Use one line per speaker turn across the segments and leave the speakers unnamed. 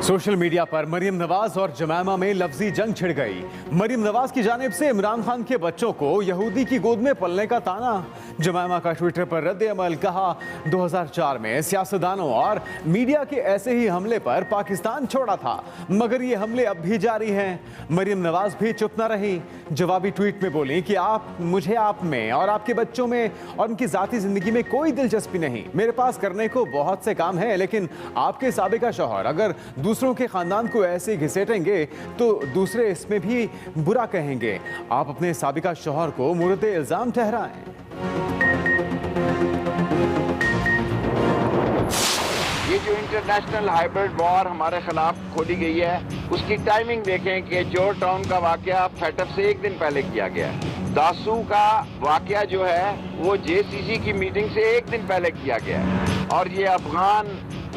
Social media पर मरियम नवाज और जमामा में लफ्जी जंग छिड़ गई। मरियम नवाज की जानिब से इमरान खान के बच्चों को यहूदी की गोद में पलने का ताना। जमामा का ट्विटर पर रद्द अमल, कहा 2004 में सियासतदानों और मीडिया के ऐसे ही हमले पर पाकिस्तान छोड़ा था, मगर ये हमले अब भी जारी हैं। मरियम नवाज भी चुप न रही। जवाबी ट्वीट में बोली कि मुझे आप में और आपके बच्चों में और उनकी जाती जिंदगी में कोई दिलचस्पी नहीं। मेरे पास करने को बहुत से काम हैं, लेकिन आपके साबिका शौहर अगर दूसरों के खानदान को ऐसे घिसेटेंगे तो दूसरे इसमें भी बुरा कहेंगे। आप अपने साबिका शौहर को मुर्द इल्जाम ठहराएं।
ये जो इंटरनेशनल हाइब्रिड वॉर हमारे खिलाफ खोली गई है, उसकी टाइमिंग देखें कि जॉर्ज टाउन का वाकया फैटफ से एक दिन पहले किया गया है। दासू का वाकया जो है वो जेसीसी की मीटिंग से एक दिन पहले किया गया है। और ये अफगान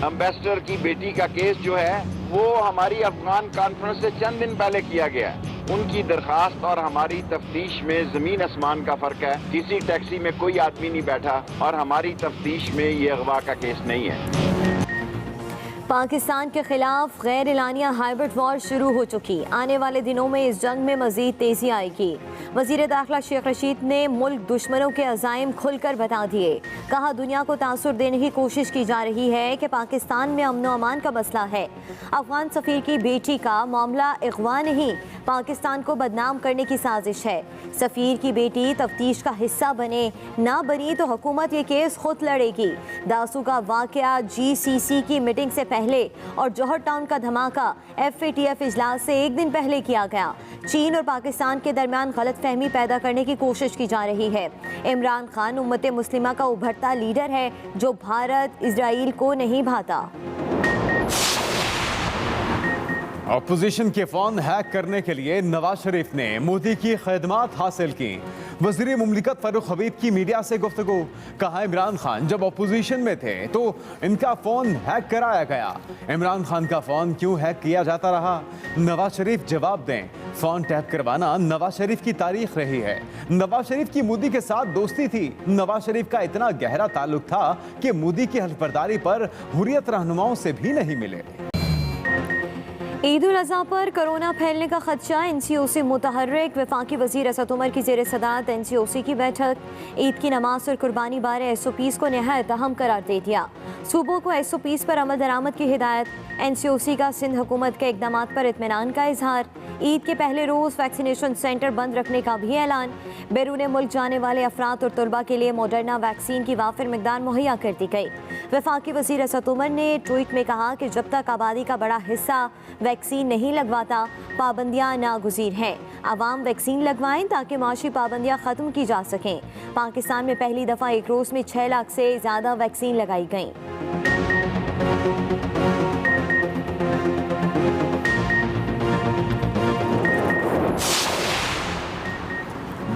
एम्बेसडर की बेटी का केस जो है वो हमारी अफगान कॉन्फ्रेंस से चंद दिन पहले किया गया है। उनकी दरखास्त और हमारी तफ्तीश में जमीन आसमान का फर्क है। किसी टैक्सी में कोई आदमी नहीं बैठा और हमारी तफ्तीश में ये अगवा का केस नहीं है।
पाकिस्तान के खिलाफ गैर एलानिया हाइब्रिड वॉर शुरू हो चुकी। आने वाले दिनों में इस जंग में मजीद तेजी आएगी। वजीर दाखिला शेख रशीद ने मुल्क दुश्मनों के अज़ाइम खुलकर बता दिए। कहा दुनिया को तासुर देने की कोशिश की जा रही है कि पाकिस्तान में अमन अमान का मसला है। अफगान सफ़ीर की बेटी का मामला अगवा नहीं, पाकिस्तान को बदनाम करने की साजिश है। सफ़ीर की बेटी तफ्तीश का हिस्सा बने ना बनी तो हुकूमत ये केस खुद लड़ेगी। दासू का वाकया GCC की मीटिंग से पहले और जौहर टाउन का धमाका FATF इजलास से एक दिन पहले किया गया। चीन और पाकिस्तान के दरमियान गलतफहमी पैदा करने की कोशिश की जा रही है। इमरान खान उम्मत मुस्लिमा का उभरता लीडर है जो भारत इजराइल को नहीं भाता।
अपोजिशन के फोन हैक करने के लिए नवाज शरीफ ने मोदी की खिदमत हासिल की। वज़ीर मुमलिकत फारूक हबीब की मीडिया से गुफ्तगू। कहा इमरान खान जब अपोजिशन में थे तो इनका फोन हैक कराया गया। इमरान खान का फोन क्यों हैक किया जाता रहा? नवाज शरीफ जवाब दें। फोन टैप करवाना नवाज शरीफ की तारीख रही है। नवाज शरीफ की मोदी के साथ दोस्ती थी। नवाज शरीफ का इतना गहरा ताल्लुक था कि मोदी की हल्फबर्दारी पर हुर्रियत रहनुमाओं से भी नहीं मिले।
ईद उल अज़हा पर कोरोना फैलने का खदशा, NCOC मुतहर्रिक। वफाकी वज़ीर असद उमर की ज़ेर सदारत NCOC की बैठक। ईद की नमाज और कुर्बानी बारे SOPs को नहायत अहम करार दे दिया। सूबों को SOPs पर अमल दरामद की हिदायत। NCOC का सिंध हुकूमत के इक़दाम पर इत्मीनान का इजहार। ईद के पहले रोज़ वैक्सीनेशन सेंटर बंद रखने का भी ऐलान। बैरून मुल्क जाने वाले अफराद और तलबा के लिए मॉडर्ना वैक्सीन की वाफिर मिकदार मुहैया कर दी गई। वफाकी वज़ीर असद उमर ने ट्वीट में कहा कि जब तक आबादी का बड़ा हिस्सा वैक्सीन नहीं लगवाता, पाबंदियाँ नागुज़ीर हैं। आवाम वैक्सीन लगवाएं ताकि माशी पाबंदियाँ ख़त्म की जा सकें। पाकिस्तान में पहली दफ़ा एक रोज़ में 6 लाख से ज़्यादा वैक्सीन लगाई गई।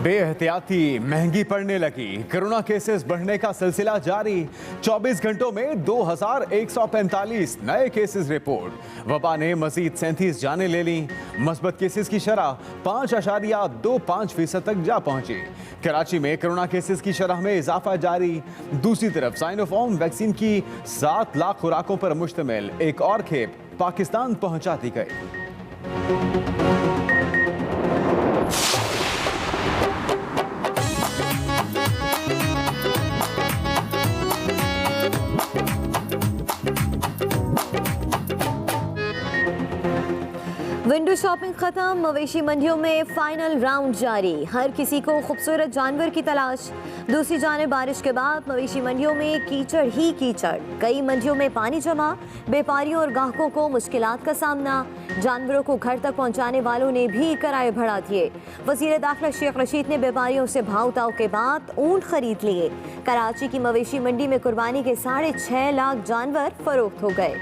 बेहतियाती महंगी पड़ने लगी। कोरोना केसेस बढ़ने का सिलसिला जारी। 24 घंटों में 2145 नए केसेस रिपोर्ट। वबा ने मजीद 37 जानें ले ली। मस्बत केसेस की शरह 5.25% तक जा पहुंची। कराची में कोरोना केसेस की शरह में इजाफा जारी। दूसरी तरफ साइनोफार्म वैक्सीन की 7 लाख खुराकों पर मुश्तमिल एक और खेप पाकिस्तान पहुंचा दी गई।
विंडो शॉपिंग खत्म, मवेशी मंडियों में फाइनल राउंड जारी। हर किसी को खूबसूरत जानवर की तलाश। दूसरी जाने बारिश के बाद मवेशी मंडियों में कीचड़ ही कीचड़। कई मंडियों में पानी जमा, व्यापारियों और ग्राहकों को मुश्किलात का सामना। जानवरों को घर तक पहुंचाने वालों ने भी किराए बढ़ा दिए। वज़ीर दाखिला शेख रशीद ने व्यापारियों से भाव ताव के बाद ऊंट खरीद लिए। कराची की मवेशी मंडी में कुर्बानी के 6.5 लाख जानवर फरोख्त हो गए।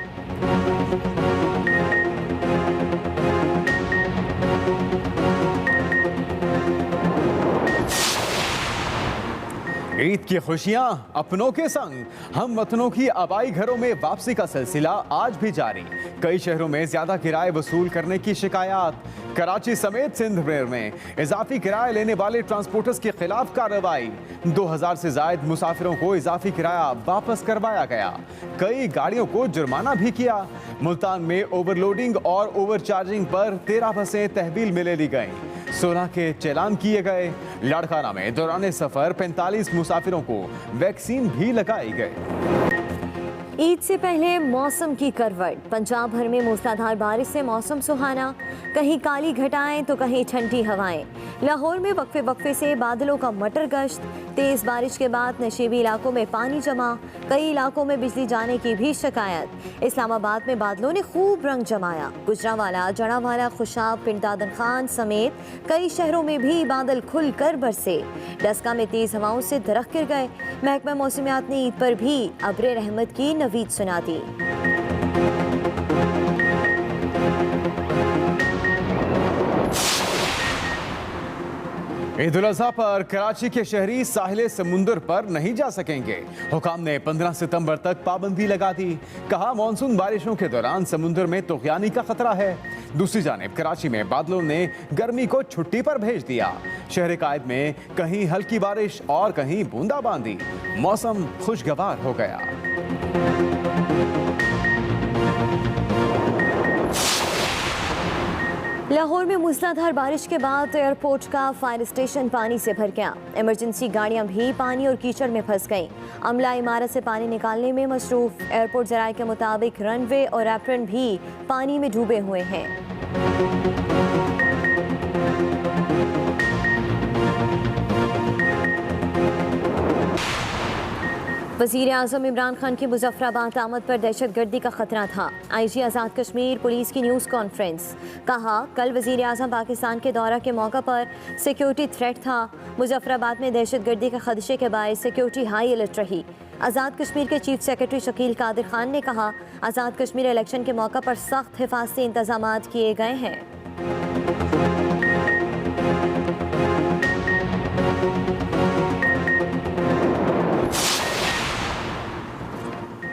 ईद की खुशियां अपनों के संग हम वतनों की आबाई घरों में वापसी का सिलसिला आज भी जारी। कई शहरों में ज्यादा किराए वसूल करने की शिकायत। कराची समेत सिंध भर में इजाफी किराया लेने वाले ट्रांसपोर्टर्स के खिलाफ कार्रवाई। 2000 से ज्यादा मुसाफिरों को इजाफी किराया वापस करवाया गया। कई गाड़ियों को जुर्माना भी किया। मुल्तान में ओवरलोडिंग और ओवरचार्जिंग पर 13 बसें तहवील में ले ली गईं। 16 के चालान किए गए। लाड़काना में दौरान सफर 45 मुसाफिरों को वैक्सीन भी लगाई गई।
ईद से पहले मौसम की करवट। पंजाब भर में मूसलाधार बारिश से मौसम सुहाना। कहीं काली घटाएं तो कहीं ठंडी हवाएं। लाहौर में वक्फे वक्फे से बादलों का मटर गश्त। तेज बारिश के बाद नशीबी इलाकों में पानी जमा। कई इलाकों में बिजली जाने की भी शिकायत। इस्लामाबाद में बादलों ने खूब रंग जमाया। गुजरांवाला, जड़ावाला, खुशाब, पिंडादन खान समेत कई शहरों में भी बादल खुलकर बरसे। डस्का में तेज हवाओं से दरख्त गिर गए। महकमा मौसमियात ने ईद पर भी अब्रे रहमत की नवीद सुना दी।
ईद उल अज़हा पर कराची के शहरी साहिल समुंदर पर नहीं जा सकेंगे। हुकाम ने 15 सितंबर तक पाबंदी लगा दी। कहा मानसून बारिशों के दौरान समुंदर में तूफ़ानी का खतरा है। दूसरी जानिब कराची में बादलों ने गर्मी को छुट्टी पर भेज दिया। शहर कायद में कहीं हल्की बारिश और कहीं बूंदाबांदी। मौसम खुशगवार हो गया।
लाहौर में मूसलाधार बारिश के बाद एयरपोर्ट का फायर स्टेशन पानी से भर गया। इमरजेंसी गाड़ियां भी पानी और कीचड़ में फंस गईं। अमला इमारत से पानी निकालने में मसरूफ। एयरपोर्ट जराये के मुताबिक रनवे और एप्रन भी पानी में डूबे हुए हैं। वज़ीर आज़म इमरान खान की मुजफ्फराबाद आमद पर दहशतगर्दी का खतरा था। IG आज़ाद कश्मीर पुलिस की न्यूज़ कॉन्फ्रेंस। कहा कल वज़ीर आज़म पाकिस्तान के दौरा के मौका पर सिक्योरिटी थ्रेट था। मुजफ्फराबाद में दहशतगर्दी के खदशे के बायस सिक्योरिटी हाई अलर्ट रही। आज़ाद कश्मीर के चीफ सेक्रेटरी शकील कादिर खान ने कहा आज़ाद कश्मीर इलेक्शन के मौका पर सख्त हिफाजती इंतजाम किए गए हैं।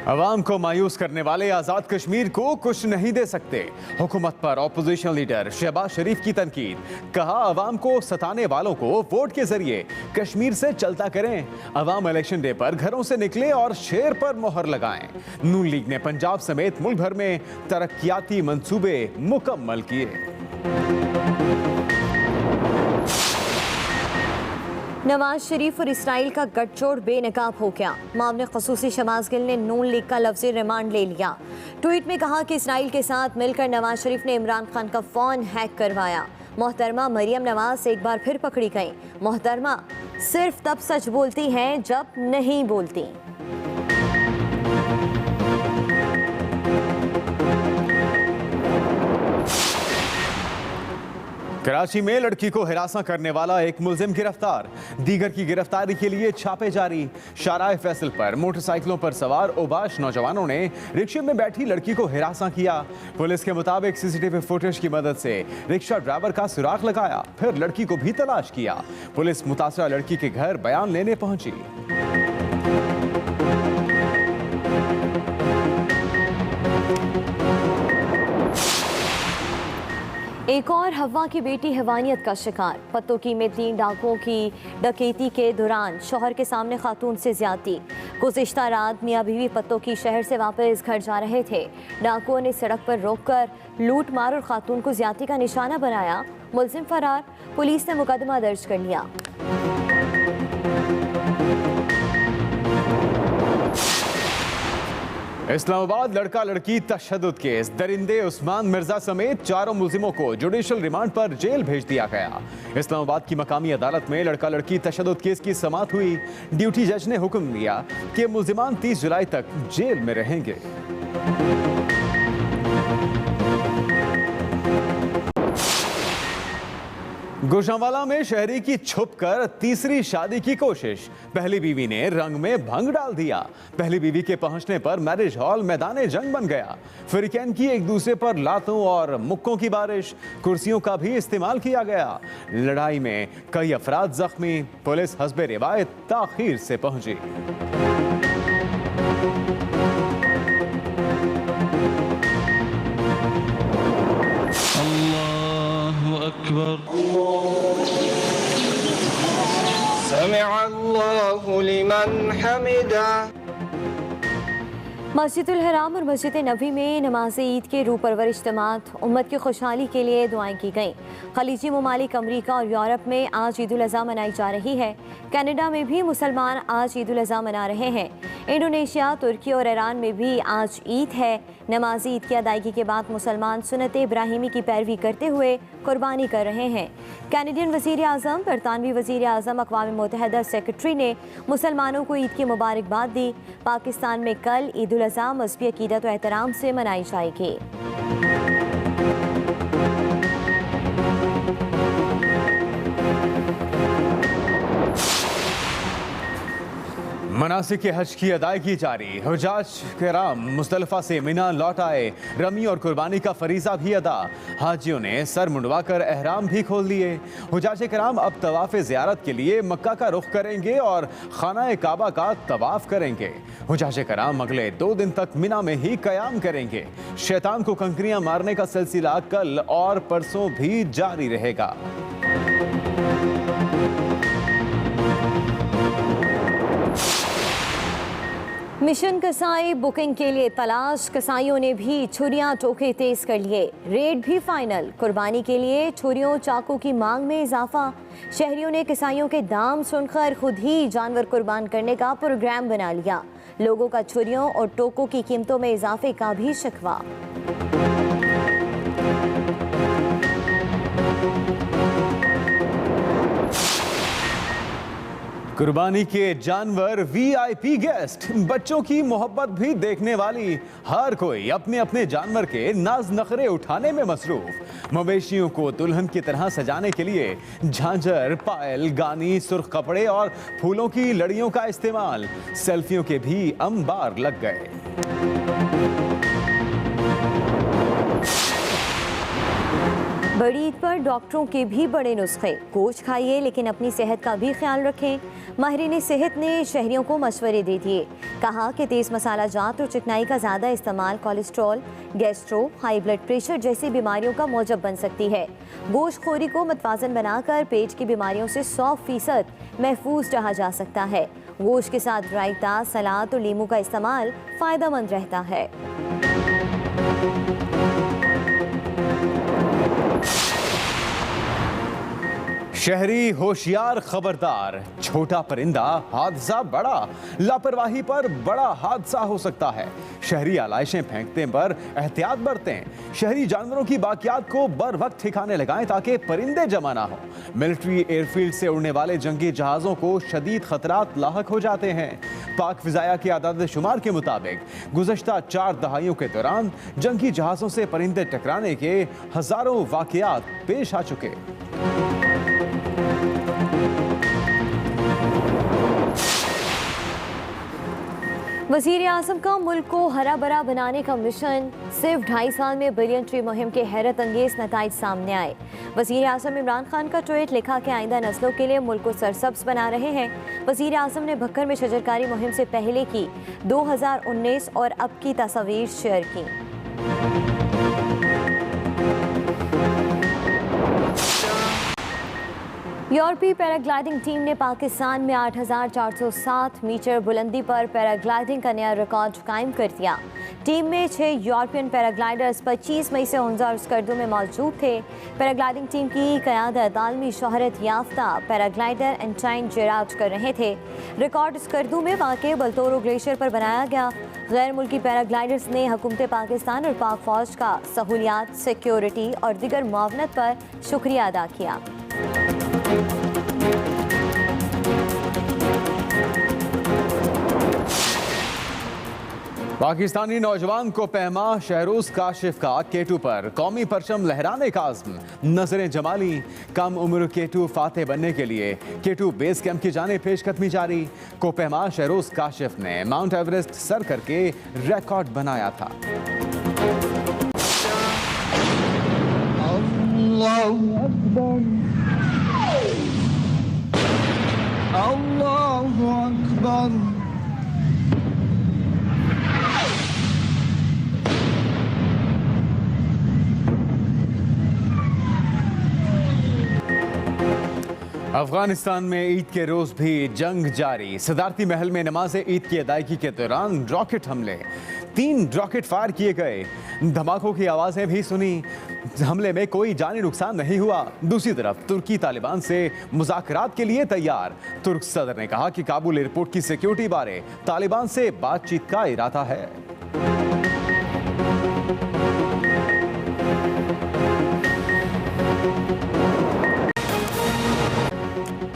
अवाम को मायूस करने वाले आज़ाद कश्मीर को कुछ नहीं दे सकते। हुकूमत पर ऑपोजिशन लीडर शहबाज शरीफ की तनकीद। कहा अवाम को सताने वालों को वोट के जरिए कश्मीर से चलता करें। अवाम इलेक्शन डे पर घरों से निकले और शेर पर मोहर लगाएं। नून लीग ने पंजाब समेत मुल्क भर में तरक्याती मंसूबे मुकम्मल किए।
नवाज शरीफ और इसराइल का गठजोड़ बेनकाब हो गया। मामले खसूसी शहबाज गिल ने नून लीग का लफ्ज़ी रिमांड ले लिया। ट्वीट में कहा कि इसराइल के साथ मिलकर नवाज शरीफ ने इमरान खान का फ़ोन हैक करवाया। मोहतरमा मरियम नवाज एक बार फिर पकड़ी गई। मोहतरमा सिर्फ तब सच बोलती हैं जब नहीं बोलती।
कराची में लड़की को हिरासा करने वाला एक मुलजिम गिरफ्तार। दीगर की गिरफ्तारी के लिए छापे जारी। शाहराह फैसल पर मोटरसाइकिलों पर सवार ओबाश नौजवानों ने रिक्शे में बैठी लड़की को हिरासा किया। पुलिस के मुताबिक सीसीटीवी फुटेज की मदद से रिक्शा ड्राइवर का सुराग लगाया, फिर लड़की को भी तलाश किया। पुलिस मुतासरा लड़की के घर बयान लेने पहुंची।
एक और हवा की बेटी हैवानियत का शिकार। पत्तोकी में 3 डाकुओं की डकैती के दौरान शौहर के सामने खातून से ज्यादती। गुज़िश्ता रात मियाँ बीवी पत्तोकी शहर से वापस घर जा रहे थे। डाकुओं ने सड़क पर रोककर लूट मार और खातून को ज्यादती का निशाना बनाया। मुलजिम फरार। पुलिस ने मुकदमा दर्ज कर लिया।
इस्लामाबाद लड़का लड़की तशद्दुद केस। दरिंदे उस्मान मिर्जा समेत 4 मुलजिमों को जुडिशल रिमांड पर जेल भेज दिया गया। इस्लामाबाद की मकामी अदालत में लड़का लड़की तशद्दुद केस की समाअत हुई। ड्यूटी जज ने हुक्म दिया कि मुलजिमान 30 जुलाई तक जेल में रहेंगे। गुजरांवाला में शहरी की छुपकर तीसरी शादी की कोशिश। पहली बीवी ने रंग में भंग डाल दिया। पहली बीवी के पहुंचने पर मैरिज हॉल मैदान जंग बन गया। फिरकैन की एक दूसरे पर लातों और मुक्कों की बारिश। कुर्सियों का भी इस्तेमाल किया गया। लड़ाई में कई अफराद जख्मी। पुलिस हस्बे रिवायत ताखीर से पहुंची।
अकबर समिअ अल्लाहु लिमन हमिदा।
मस्जिदुल हराम और मस्जिद नबी में नमाज ईद के रूपरवर इज्तिमात उम्मत की खुशहाली के लिए दुआएं की गईं। खलीजी ममालिक अमरीका और यूरोप में आज ईद उल अज़हा मनाई जा रही है। कनाडा में भी मुसलमान आज ईद उल अज़हा मना रहे हैं। इंडोनेशिया, तुर्की और ईरान में भी आज ईद है। नमाज ईद की अदायगी के बाद मुसलमान सुन्नत इब्राहिमी की पैरवी करते हुए कुर्बानी कर रहे हैं। कैनेडियन वज़ीर आज़म, बरतानवी वज़ीर आज़म, अक़वाम मुत्तहिदा सेक्रेटरी ने मुसलमानों को ईद की मुबारकबाद दी। पाकिस्तान में कल ईद उल अज़हा मज़हबी अक़ीदत व एहतराम से मनाई जाएगी।
मनासिक हज की अदायगी जारी। हुजाज किराम मुज़दलिफ़ा से मिना लौट आए। रमी और कुर्बानी का फरीज़ा भी अदा। हाजियों ने सर मुंडवाकर एहराम भी खोल दिए। हुजाज किराम अब तवाफ़ ज़ियारत के लिए मक्का का रुख करेंगे और खाना काबा का तवाफ़ करेंगे। हुजाज किराम अगले 2 दिन तक मिना में ही क़याम करेंगे। शैतान को कंकरियां मारने का सिलसिला कल और परसों भी जारी रहेगा।
मिशन कसाई बुकिंग के लिए तलाश। कसाईयों ने भी छुरियां टोके तेज कर लिए। रेट भी फाइनल। कुर्बानी के लिए छुरियों चाकू की मांग में इजाफा। शहरियों ने कसाईयों के दाम सुनकर खुद ही जानवर कुर्बान करने का प्रोग्राम बना लिया। लोगों का छुरियों और टोकों की कीमतों में इजाफे का भी शिकवा।
कुर्बानी के जानवर वीआईपी गेस्ट। बच्चों की मोहब्बत भी देखने वाली। हर कोई अपने अपने जानवर के नाज नखरे उठाने में मसरूफ। मवेशियों को दुल्हन की तरह सजाने के लिए झांझर, पायल, गानी, सुर्ख कपड़े और फूलों की लड़ियों का इस्तेमाल। सेल्फियों के भी अंबार लग गए।
बड़ी ईद पर डॉक्टरों के भी बड़े नुस्खे। गोश्त खाइए लेकिन अपनी सेहत का भी ख्याल रखें। माहिरीन सेहत ने शहरियों को मशवरे दे दिए। कहा कि तेज़ मसाला जात और चिकनाई का ज़्यादा इस्तेमाल cholesterol, gastro, high blood pressure जैसी बीमारियों का मौजब बन सकती है। गोश्त खोरी को मतवाजन बनाकर पेट की बीमारियों से 100% महफूज रहा जा सकता है। गोश्त के साथ रायता, सलाद और लीमू का इस्तेमाल फ़ायदेमंद रहता है।
शहरी होशियार खबरदार। छोटा परिंदा हादसा बड़ा। लापरवाही पर बड़ा हादसा हो सकता है। शहरी आलाइशें फेंकते पर एहतियात बरतें। शहरी जानवरों की बाकियात को बर वक्त ठिकाने लगाएं ताकि परिंदे जमा ना हो। मिलिट्री एयरफील्ड से उड़ने वाले जंगी जहाज़ों को शदीद खतरात लाहक हो जाते हैं। पाक फिजाया के आदाद शुमार के मुताबिक गुज़श्ता 4 दहाइयों के दौरान जंगी जहाज़ों से परिंदे टकराने के हज़ारों वाक़यात पेश आ चुके।
वज़ीर आज़म का मुल्क को हरा भरा बनाने का मिशन। सिर्फ 2.5 साल में बिलियन ट्री मुहिम के हैरत अंगेज नताइज सामने आए। वज़ीर आज़म इमरान खान का ट्वीट लिखा कि आइंदा नस्लों के लिए मुल्क को सरसब्ज बना रहे हैं। वज़ीर आज़म ने भक्कर में शजरकारी मुहिम से पहले की 2019 और अब की तस्वीर शेयर की। यूरोपीय पैराग्लाइडिंग टीम ने पाकिस्तान में 8,407 मीटर बुलंदी पर पैराग्लाइडिंग का नया रिकॉर्ड कायम कर दिया। टीम में 6 यूरोपियन पैराग्लाइडर्स 25 मई से उनजा और स्कर्दू में मौजूद थे। पैराग्लाइडिंग टीम की क़यादत आलमी शोहरत याफ्ता पैराग्लाइडर एंटाइन जेराज कर रहे थे। रिकॉर्ड स्कर्दू में वाक़े बलतोरो ग्लेशियर पर बनाया गया। गैर मुल्की पैराग्लाइडर्स ने हुकूमत पाकिस्तान और पाक फ़ौज का सहूलियात, सिक्योरिटी और दीगर मुआवनत पर शुक्रिया अदा किया।
पाकिस्तानी नौजवान को पहमा शहरोज काशिफ का केटू पर कौमी परचम लहराने का आज़्म, नजरें जमाली। कम उम्र केटू फाते बनने के लिए केटू बेस कैंप की जाने पेशकदमी जारी। को पहमा शहरोज काशिफ ने माउंट एवरेस्ट सर करके रिकॉर्ड बनाया था।
अल्लाहु अकबर।
अफगानिस्तान में ईद के रोज भी जंग जारी। सदारती महल में नमाज ईद की अदायगी के दौरान रॉकेट हमले, 3 रॉकेट फायर किए गए। धमाकों की आवाजें भी सुनी। हमले में कोई जानी नुकसान नहीं हुआ। दूसरी तरफ तुर्की तालिबान से मुज़ाकरात के लिए तैयार। तुर्क सदर ने कहा कि काबुल एयरपोर्ट की सिक्योरिटी बारे तालिबान से बातचीत का इरादा है।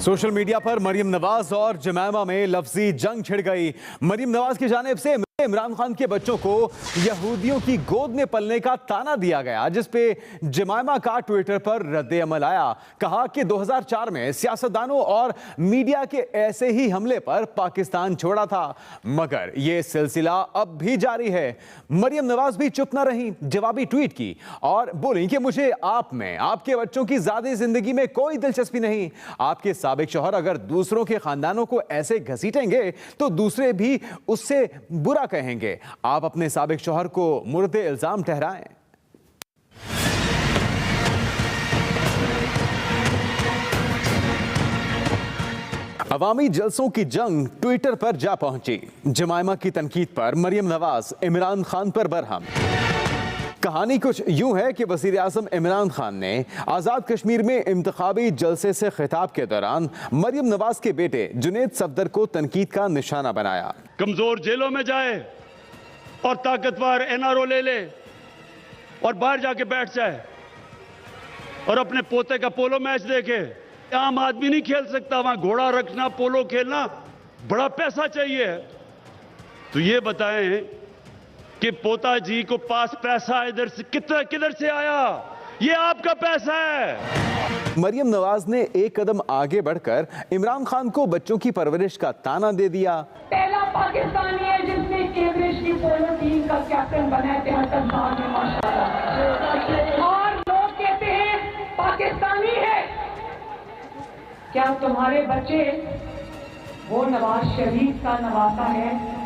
सोशल मीडिया पर मरियम नवाज और जमैमा में लफ्जी जंग छिड़ गई। मरियम नवाज की जानिब से इमरान खान के बच्चों को यहूदियों की गोद में पलने का ताना दिया गया, जिसपे जमैमा का ट्विटर पर रद्द अमल आया। कहा कि 2004 में सियासतदानों और मीडिया के ऐसे ही हमले पर पाकिस्तान छोड़ा था, मगर यह सिलसिला अब भी जारी है। मरियम नवाज भी चुप न रही, जवाबी ट्वीट की और बोली कि मुझे आप में आपके बच्चों की ज़ाती जिंदगी में कोई दिलचस्पी नहीं। आपके साबिक शौहर अगर दूसरों के खानदानों को ऐसे घसीटेंगे तो दूसरे भी उससे बुरा कहेंगे। आप अपने साबिक शौहर को मुर्दे इल्जाम ठहराएं। अवामी जलसों की जंग ट्विटर पर जा पहुंची। जमायमा की तनकीद पर मरियम नवाज इमरान खान पर बरहम। कहानी कुछ यूं है कि वज़ीर आज़म इमरान खान ने आज़ाद कश्मीर में इंतखाबी जलसे से खिताब के दौरान मरियम नवाज के बेटे जुनैद सफदर को तनकीद का निशाना बनाया।
कमजोर जेलों में जाए और ताकतवर एनआरओ ले ले और बाहर जाके बैठ जाए और अपने पोते का पोलो मैच देखे। आम आदमी नहीं खेल सकता, वहां घोड़ा रखना, पोलो खेलना बड़ा पैसा चाहिए। तो ये बताएं कि पोता जी को पास पैसा इधर से किधर से आया? ये आपका पैसा है।
मरियम नवाज ने एक कदम आगे बढ़कर इमरान खान को बच्चों की परवरिश का ताना दे दिया।
पहला पाकिस्तानी है जिसने कैमरेज की पोलो टीम का कैप्टन बना है 73 साल में, माशाल्लाह। और लोग कहते हैं पाकिस्तानी है। क्या तुम्हारे बच्चे वो नवाज शरीफ का नवासा है?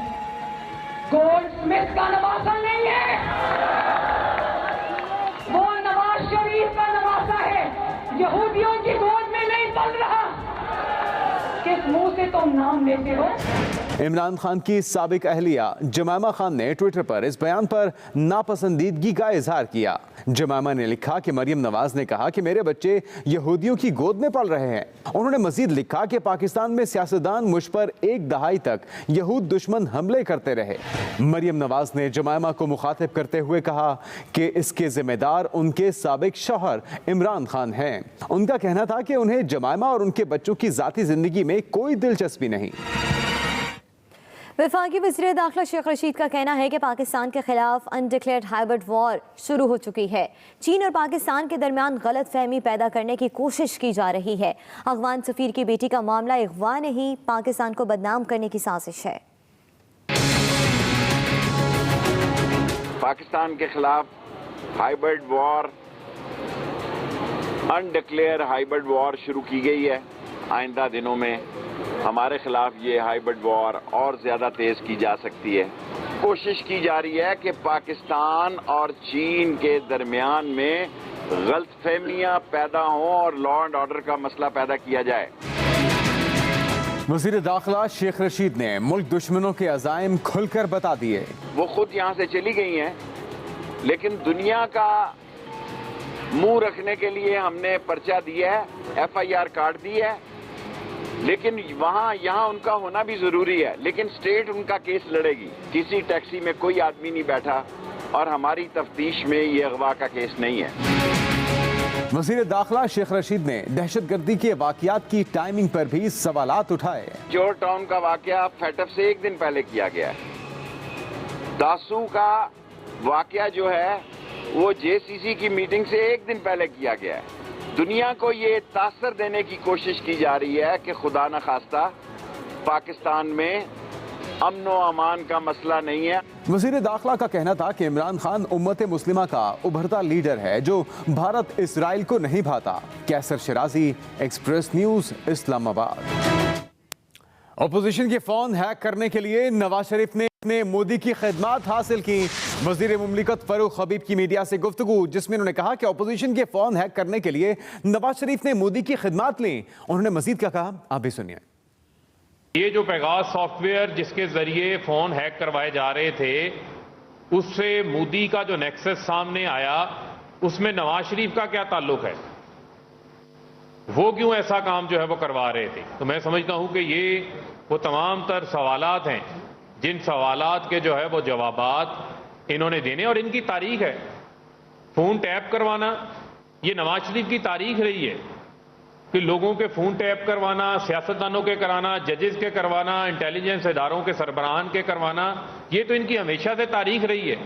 गोल्ड स्मिथ का नवासा नहीं है, वो नवाज शरीफ का नवासा है। यहूदियों की गोद में नहीं पल रहा। किस मुंह से तुम नाम लेते हो?
इमरान खान की साबिक अहलिया जमायमा खान ने ट्विटर पर इस बयान पर नापसंदीदगी का इजहार किया। जमायमा ने लिखा कि मरियम नवाज ने कहा कि मेरे बच्चे यहूदियों की गोद में पल रहे हैं। उन्होंने मजीद लिखा कि पाकिस्तान में सियासतदान मुझ पर एक दहाई तक यहूद दुश्मन हमले करते रहे। मरियम नवाज ने जमायमा को मुखातिब करते हुए कहा कि इसके जिम्मेदार उनके साबिक शौहर इमरान खान हैं। उनका कहना था कि उन्हें जमायमा और उनके बच्चों की जाती जिंदगी में कोई दिलचस्पी नहीं।
वफाकी वज़ीर दाखिला शेख रशीद का कहना है कि पाकिस्तान के खिलाफ अनडिक्लेयर्ड हाइब्रिड वॉर शुरू हो चुकी है। चीन और पाकिस्तान के दरमियान गलत फहमी पैदा करने की कोशिश की जा रही है। अफगान सफीर की बेटी का मामला अगवा नहीं, पाकिस्तान को बदनाम करने की साजिश है।
पाकिस्तान के खिलाफ hybrid war, undeclared hybrid war शुरू की गई है। आइंदा दिनों में हमारे खिलाफ ये हाइब्रिड वॉर और ज़्यादा तेज़ की जा सकती है। कोशिश की जा रही है कि पाकिस्तान और चीन के दरमियान में गलतफहमियां पैदा हों और लॉ एंड ऑर्डर का मसला पैदा किया जाए।
वज़ीर दाखिला शेख रशीद ने मुल्क दुश्मनों के अज़ाइम खुलकर बता दिए।
वो खुद यहाँ से चली गई हैं, लेकिन दुनिया का मुंह रखने के लिए हमने पर्चा दिया है, FIR काट दी है, लेकिन यहाँ उनका होना भी जरूरी है। लेकिन स्टेट उनका केस लड़ेगी। किसी टैक्सी में कोई आदमी नहीं बैठा और हमारी तफ्तीश में ये अगवा का केस नहीं है।
वज़ीर दाखिला शेख रशीद ने दहशतगर्दी के वाक़यात की टाइमिंग पर भी सवालात उठाए।
जॉर्ज टाउन का वाक़या फैटफ से एक दिन पहले किया गया है। दासू का वाकया जो है वो जेसीसी की मीटिंग से एक दिन पहले किया गया है। दुनिया को ये तासर देने की कोशिश की जा रही है कि खुदा न खास्ता पाकिस्तान में अमन व अमान का मसला नहीं है।
वजीर दाखिला का कहना था कि इमरान खान उम्मत मुस्लिमा का उभरता लीडर है जो भारत इसराइल को नहीं भाता। Qaiser Shirazi, express news, Islamabad. Opposition के फोन हैक करने के लिए नवाज शरीफ ने मोदी की खिदमत हासिल की। वजीर मुमलिकत फरूख हबीब की मीडिया से गुफ्तगू, जिसमें उन्होंने कहा कि अपोजिशन के फोन हैक करने के लिए नवाज शरीफ ने मोदी की खिदमत ली। उन्होंने मजीद क्या कहा, आप भी सुनिए।
ये जो पेगास सॉफ्टवेयर जिसके जरिए फोन हैक करवाए जा रहे थे, उससे मोदी का जो नेक्सस सामने आया, उसमें नवाज शरीफ का क्या ताल्लुक है? वो क्यों ऐसा काम जो है वो करवा रहे थे? तो मैं समझता हूं कि ये वो तमाम तर सवालात हैं जिन सवालात के जो है वो जवाबात इन्होंने देने, और इनकी तारीख है। फोन टैप करवाना ये नवाज शरीफ की तारीख रही है कि लोगों के फोन टैप करवाना, सियासतदानों के कराना, जजेस के करवाना, इंटेलिजेंस इदारों के सरबराहान के करवाना, ये तो इनकी हमेशा से तारीख रही है।